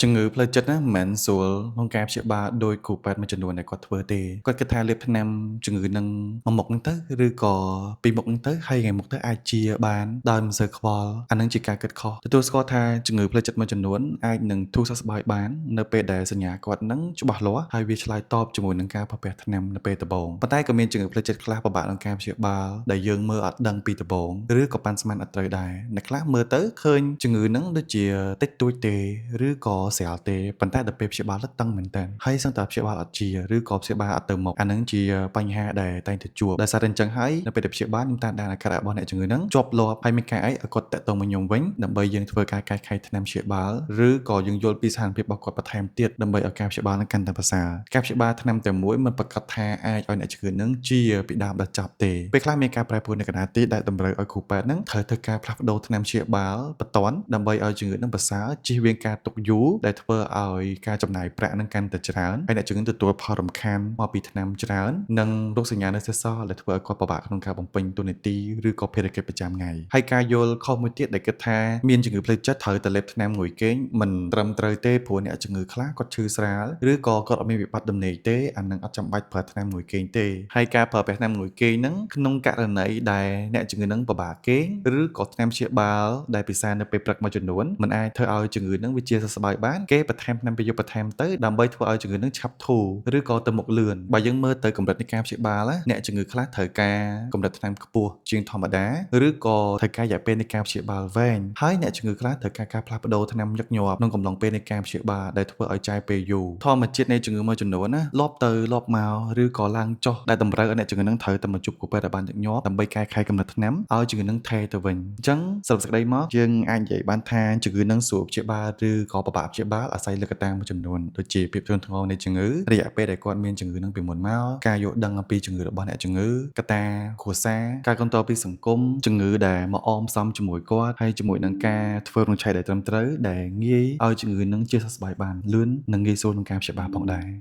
ជំងឺផ្លូវចិត្តណាមិនមែនស្រួលក្នុងការព្យាបាលដោយគ្រូពេទ្យមួយចំនួនដែលគាត់ធ្វើទេគាត់គិតថាលេបថ្នាំជំងឺនឹងមួយមុខហ្នឹងទៅឬក៏ពីរមុខហ្នឹងទៅហើយថ្ងៃមុខទៅអាចជាបានដោយមិនសូវខ្វល់អានឹងជាការគិតខុសទទួលស្គាល់ថាជំងឺផ្លូវចិត្តមួយចំនួនអាចនឹងធូរសះស្បើយបាននៅពេលដែលសញ្ញាគាត់នឹងច្បាស់លាស់ហើយវាឆ្លើយតបជាមួយនឹងការប្រើប្រាស់ថ្នាំនៅពេលដំបូងប៉ុន្តែក៏មានជំងឺផ្លូវចិត្តខ្លះពិបាកក្នុងការព្យាបាលដែលយើងមើលអត់ដឹងពីដំបូងឬក៏ប៉ាន់ស្មានអត់ត្រូវដែរអ្នកខ្លះមើលទៅឃើញជំងឺហ្នឹងដូចជាតិចតួចទេឬក៏ស្រាលទេប៉ុន្តែដល់ពេលព្យាបាលទៅតឹងមែនតើហើយសឹងតែព្យាបាលអត់ជាឬក៏ព្យាបាលអត់ទៅមុខអាហ្នឹងជាបញ្ហាដែលតែងតែជួបដោយសារតែអញ្ចឹងហើយនៅពេលដែលព្យាបាលខ្ញុំតាមដានអាការៈរបស់អ្នកជំងឺហ្នឹងជាប់លាប់ហើយមានការអីឲ្យគាត់តាក់ទងមកខ្ញុំវិញដើម្បីយើងធ្វើការកែខៃថ្នាំព្យាបាលឬក៏យើងយល់ពីស្ថានភាពរបស់គាត់បន្ថែមទៀតដើម្បីឲ្យការព្យាបាលហ្នឹងកាន់តែប្រសើរការព្យាបាលថ្នាំតែមួយមិនប្រកាសថាអាចឲ្យអ្នកជំងឺហ្នឹងជាពីដើមដល់ចប់ទេពេលខ្លះមានការប្រែប្រួលនៅកណ្ដាលទីដែលតម្រូវឲ្យគ្រូពេទ្យហ្នឹងត្រូវធ្វើការផ្លាស់ប្ដូរថ្នាំព្យាបាលបន្ទាន់ដើម្បីឲ្យជំងឺហ្នឹងប្រសើរជៀសវាងការទុកយូរដែលធ្វើឲ្យការចំណាយប្រាក់ហ្នឹងកាន់តែច្រើនហើយអ្នកជំងឺទទួលផលរំខានមកពីថ្នាំច្រើននិងរោគសញ្ញានៅសេសសល់ដែលធ្វើឲ្យគាត់ពិបាកក្នុងការបំពេញតួនាទីឬក៏ភារកិច្ចប្រចាំថ្ងៃហើយការយល់ខុសមួយទៀតដែលគិតថាមានជំងឺផ្លូវចិត្តត្រូវតែលេបថ្នាំងុយគេងមិនត្រឹមត្រូវទេព្រោះអ្នកជំងឺខ្លះគាត់ឈឺស្រាលឬក៏គាត់អត់មានវិបត្តិដំណេកទេអានឹងអត់ចាំបាច់ប្រើថ្នាំងុយគេងទេហើយការប្រើប្រាស់ថ្នាំងុយគេងហ្នឹងក្នុងករណីដែលអ្នកជំងឺហ្នឹងពិបាកគេងឬក៏ថ្នាំព្យាបាលដែលពិសានៅពេលព្រឹកមួយចំនួនมันអាចធ្វើឲ្យជំងឺហ្នឹងវាជាសះស្បើយបានគេបន្ថែមថ្នាំប្រយុទ្ធបន្ថែមទៅដើម្បីធ្វើឲ្យជំងឺហ្នឹងឆាប់ធូរឬក៏ទៅមុខលឿនបើយើងមើលទៅកម្រិតនៃការព្យាបាលអ្នកជំងឺខ្លះត្រូវការកម្រិតថ្នាំខ្ពស់ជាងធម្មតាឬក៏ត្រូវការរយៈពេលនៃការព្យាបាលវែងហើយអ្នកជំងឺខ្លះត្រូវការការផ្លាស់ប្ដូរថ្នាំញឹកញាប់ក្នុងកំឡុងពេលនៃការព្យាបាលដែលធ្វើឲ្យចាយពេលយូរធម្មជាតិនៃជំងឺមួយចំនួនណាលាប់ទៅលាប់មកឬក៏ឡើងចុះដែលតម្រូវឲ្យអ្នកជំងឺហ្នឹងត្រូវតែមកជួបគ្រូពេទ្យឲ្យបានញឹកញាប់ដើម្បីកែខៃកម្រិតថ្នាំឲ្យជំងឺហ្នឹងថេរទៅវិញអញ្ចឹងសរុបសេចក្តីមកយើងអាចនិយាយបានថាជំងឺហ្នឹងស្រួលព្យាបាលឬក៏ពិបាកព្យាបាលអាស្រ័យលើកត្តាមួយចំនួនដូចជាភាពធ្ងន់ធ្ងរនៃជំងឺរយៈពេលដែលគាត់មានជំងឺហ្នឹងពីមុនមកការយល់ដឹងអំពីជំងឺរបស់អ្នកជំងឺកត្តាគ្រួសារការគ្រប់គ្រងពីសង្គមជំងឺដែលមកអមផ្សំជាមួយគាត់ហើយជាមួយនឹងការធ្វើរោងឆៃដែលត្រឹមត្រូវដែលងាយឲ្យជំងឺហ្នឹងជាសះស្បើយបានលឿននិងងាយស្រួលក្នុងការព្យាបាលផងដែរ